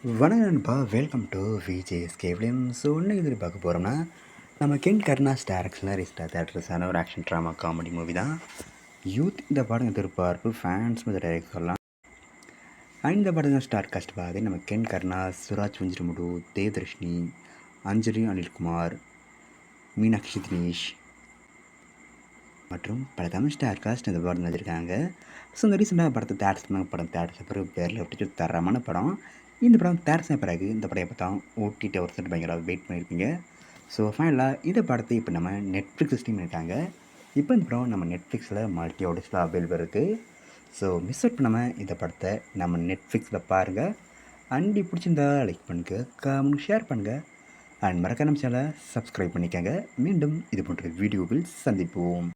வணக்கம் நண்பா, welcome to VJSK film. So இன்னைக்கு இது பார்க்க போகிறோம்னா நம்ம கென் கருணாஸ் டைரக்ஷனில் ரீசெண்டாக தேட்டர்ஸான ஒரு ஆக்ஷன் ட்ராமா காமெடி மூவி தான் யூத். இந்த படம் எதிர்பார்ப்பு ஃபேன்ஸ் வந்து டைரக்ட் சொல்லலாம். அண்ட் இந்த படம் ஸ்டார் காஸ்ட் பார்த்து நம்ம கென் கருணாஸ், சுராஜ் வஞ்சிரமுடு, தேவதர்ஷினி, அஞ்சலி அனில்குமார், மீனாட்சி தினேஷ் மற்றும் பல தமிழ் ஸ்டார் காஸ்ட் இந்த படம் வந்திருக்காங்க. ஸோ இந்த ரீசெண்டாக படத்தை தேட்டர்ஸ் பண்ண படம் தேட்டர்ஸ் பிறகு பேரில் விட்டு தரமான படம். இந்த படம் தேட்டர்ஸ் பிறகு இந்த படம் எப்போ தான் ஓடிடி ஒரு செட் பயங்கர வெயிட் பண்ணியிருக்கீங்க. ஸோ ஃபைனலாக இந்த படத்தை இப்போ நம்ம நெட்ஃப்ளிக்ஸ் ஸ்ட்ரீம் பண்ணியிருக்காங்க. இப்போ இந்த படம் நம்ம நெட்ஃப்ளிக்ஸில் மல்டி ஆடியன்ஸில் அவைலபிள் இருக்குது. ஸோ மிஸ் அவுட் பண்ணாமல் இந்த படத்தை நம்ம நெட்ஃப்ளிக்ஸில் பாருங்கள். அண்டி பிடிச்சிருந்தா லைக் பண்ணுங்கள், கமெண்ட் ஷேர் பண்ணுங்கள், அண்ட் மறக்காம சேனலை சப்ஸ்கிரைப் பண்ணிக்கோங்க. மீண்டும் இது போன்ற வீடியோவில் சந்திப்போம்.